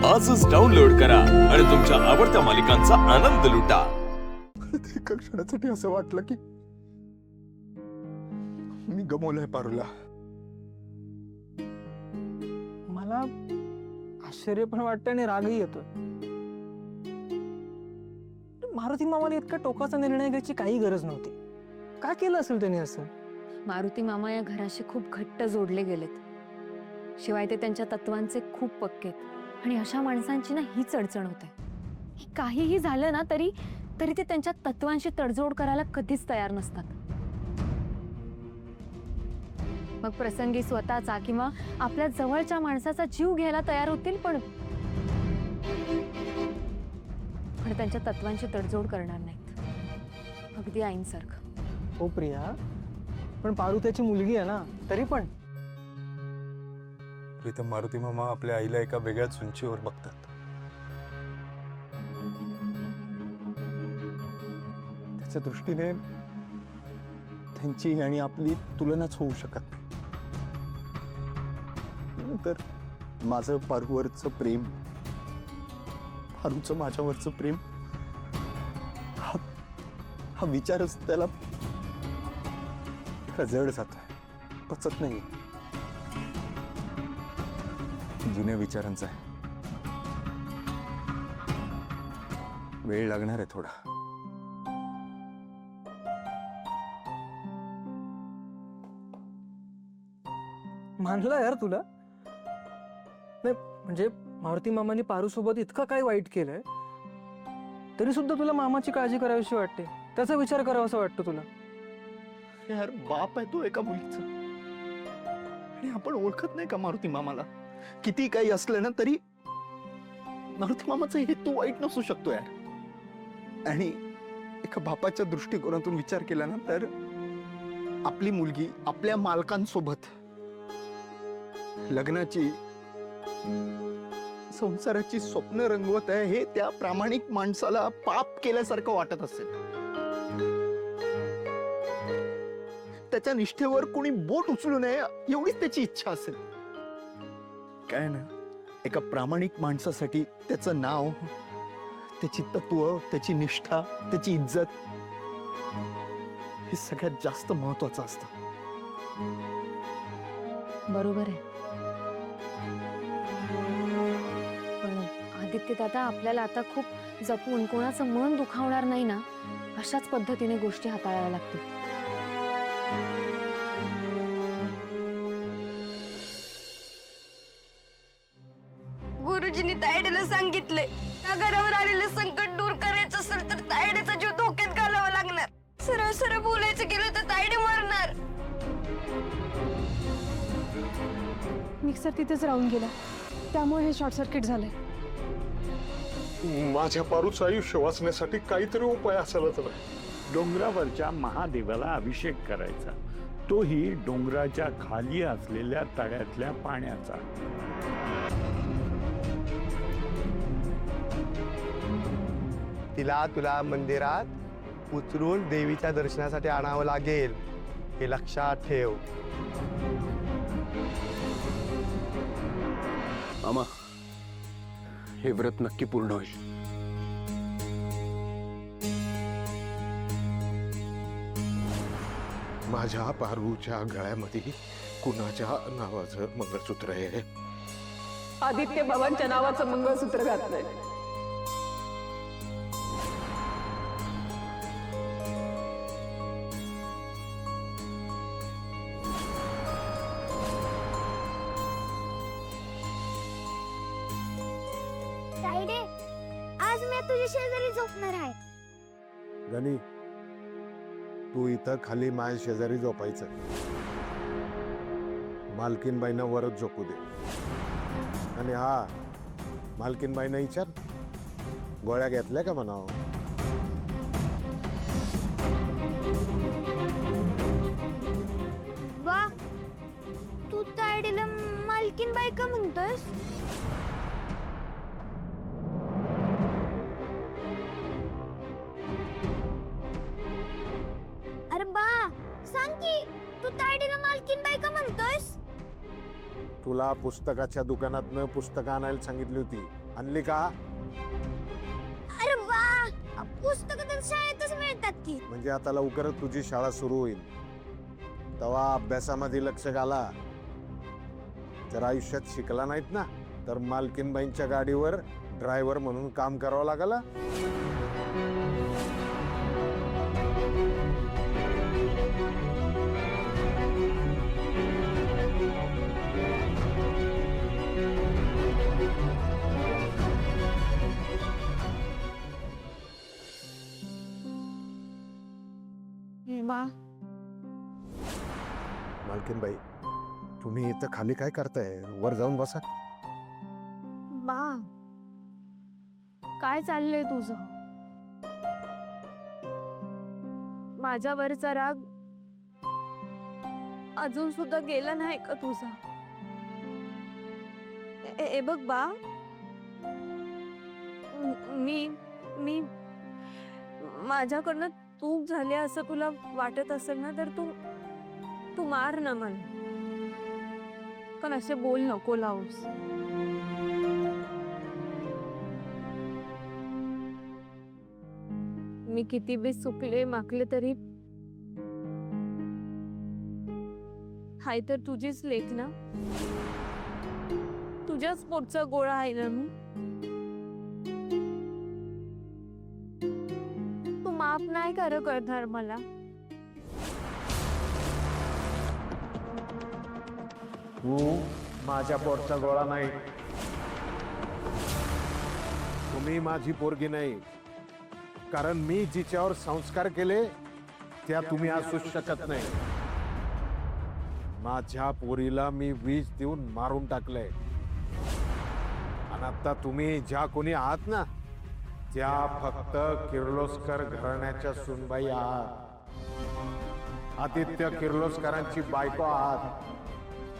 आजच डाउनलोड करा आणि तुमच्या आवडत्या मालिकांचा आनंद लुटा। एका क्षणासाठी असं वाटलं की मी गमावलंय पारूला। मला आश्चर्य पण वाटतं आणि रागही येतो। मारुती मामाला इतका टोकाचा निर्णय घ्यायची काही गरज नव्हती। का केलं असेल त्याने असं? मारुती मामा या घराशी खूप घट्ट जोडले गेलेत, शिवाय ते त्यांच्या तत्वांचे खूप पक्के आहेत आणि अशा माणसांची ना हीच अडचण होते। काहीही झालं ना तरी ते त्यांच्या तत्वांशी तडजोड करायला कधीच तयार नसतात। मग प्रसंगी स्वतःचा किंवा आपल्या जवळच्या माणसाचा जीव घ्यायला तयार होतील, पण त्यांच्या तत्वांची तडजोड करणार नाहीत, अगदी आईंसारखं। हो प्रिया, पण पारू त्याची मुलगी आहे ना, तरी पण प्रीतम, मारुती मामा आपल्या आईला एका वेगळ्याच उंचीवर बघतात। त्याच्या दृष्टीने त्यांची आणि आपली तुलनाच होऊ शकत नाही। तर माझं पारूवरचं प्रेम, पारूचं माझ्यावरचं प्रेम, हा विचारच त्याला जड जातोय, पचत नाही। जुन्या विचारांचा आहे, वेळ लागणार आहे थोडा। मानला यार तुला नाही, म्हणजे मारुती मामाने पारू सोबत इतकं काय वाईट केलंय तरी सुद्धा तुला मामाची काळजी करावीशी वाटते, त्याचा विचार करावासा वाटतो तुला। यार, बाप आहे तो एका मुलीचा, आणि आपण ओळखत नाही का मारुती मामाला? किती काही असलं ना तरी मारुती मामाचा हेतू वाईट नसू शकतो यार। आणि एका बापाच्या दृष्टिकोनातून विचार केला ना तर आपली मुलगी आपल्या मालकांसोबत लग्नाची, संसाराची स्वप्न रंगवत आहे, हे त्या प्रामाणिक माणसाला पाप केल्यासारखं वाटत असेल। त्याच्या निष्ठेवर कोणी बोट उचलू नये एवढीच त्याची इच्छा असेल। काय ना, एका प्रामाणिक माणसासाठी त्याचं नाव, त्याची तत्व, त्याची निष्ठा, त्याची इज्जत हे सगळ्यात जास्त महत्वाचं असतं। बरोबर आहे, पण आदित्य दादा, आपल्याला आता खूप जपून कोणाचं मन दुखावणार नाही ना, अशाच पद्धतीने गोष्टी हाताळाव्या लागतील। गुरुजींनी तायडेला सांगितलंय, त्या घरावर आलेलं संकट दूर करायचं असेल तर तायडेचा जीव धोक्यात घालावा लागणार। सरळ सरळ बोलायचं गेलं तर तायडे मरणार। मिक्सर तिथेच राहून गेला, त्यामुळे हे शॉर्ट सर्किट झालंय। माझ्या पारूचं आयुष्य वाचण्यासाठी काहीतरी उपाय असायलाच नाही। डोंगरावरच्या महादेवाला अभिषेक करायचा, तोही डोंगराच्या खाली असलेल्या तळ्यातल्या पाण्याचा। तुला मंदिरात उचलून देवीच्या दर्शनासाठी आणावं लागेल, हे लक्षात ठेव। मामा, हे व्रत नक्की पूर्ण होईल। माझ्या पारूच्या गळ्यामध्ये कुणाच्या नावाचं मंगळसूत्र आहे? आदित्य बाबांच्या नावाचं मंगळसूत्र घातलंय। तायडे, आज मी तुझ्या शेजारी झोपणार आहे। गणी, तू इथं खाली माझ्या शेजारी झोपायचं, मालकीनबाईंना वरच झोपू दे। आणि हा, मालकीनबाईंना विचार, गोळ्या घेतल्या का म्हणावं? वा, तू तायडेला मालकीनबाई का म्हणतोस? अरे बा, सांग की तू तायडेला मालकीनबाई का म्हणतोस? तुला पुस्तकाच्या दुकानातनं पुस्तकं आणायला सांगितली होती, आणली का? अरे वा, पुस्तक तर शाळेतच मिळतात की. म्हणजे आता लवकरच तुझी शाळा सुरू होईल, तेव्हा अभ्यासामध्ये लक्ष घाला. जर आयुष्यात शिकला नाहीत ना तर मालकीनबाईंच्या गाडीवर ड्रायव्हर म्हणून काम करावं लागल. हेमा, मालकीनबाई, तुम्ही इथं खाली काय करताय? वर जाऊन बसा. बा काय चाललंय तुझं? माझ्यावरचा राग अजून सुद्धा गेला नाही का तुझा? ए बघ बा, मी मी माझ्याकडनं चूक झाली असं तुला वाटत असेल ना तर तू मार ना मला, पण असे बोल नको लावूस. मी किती बी चुकले मागले तरी हाय तर तुझीच लेक ना, तुझ्याच पोटचा गोळा आहे ना मी. तू माफ नाही करणार मला. तू माझ्या पोटचा गोळा नाही, तुम्ही माझी पोरगी नाही. कारण मी जिच्यावर संस्कार केले त्या तुम्ही असू शकत नाही. माझ्या पोरीला मी विष देऊन मारून टाकलंय, आणि आता तुम्ही ज्या कोणी आहात ना त्या फक्त किर्लोस्कर घराण्याच्या सुनबाई आहात. आदित्य किर्लोस्करांची बायको आहात.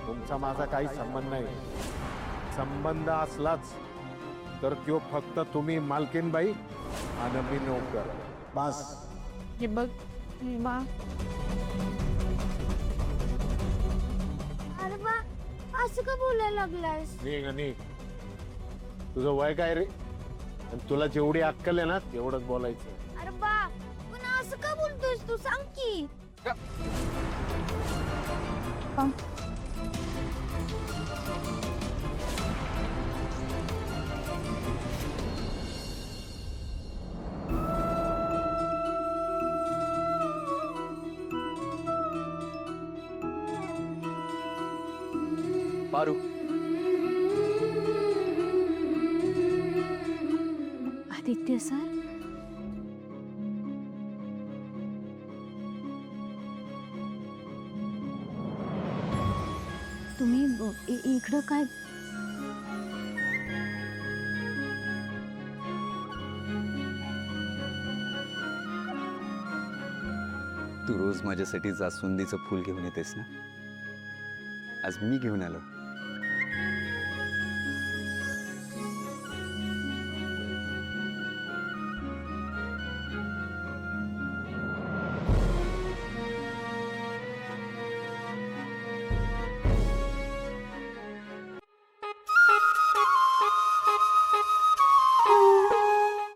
तुमचा माझा काही संबंध नाही. संबंध असलाच तर तो फक्त तुम्ही मालकीनबाई आणि मी नोकर, बस. हे बघ हेमा, अरे वा, असं का बोलायला लागलास? निघ. तुझं वय काय रे? आणि तुला जेवढी अक्कल आहे ना तेवढंच बोलायचं. अरे बा, पण असं का बोलतोयस तू? सांग की. पारू, आदित्य सर, तुम्ही इकडं काय? तू रोज माझ्यासाठी जास्वंदीचं फूल घेऊन येतेस ना, आज मी घेऊन आलो.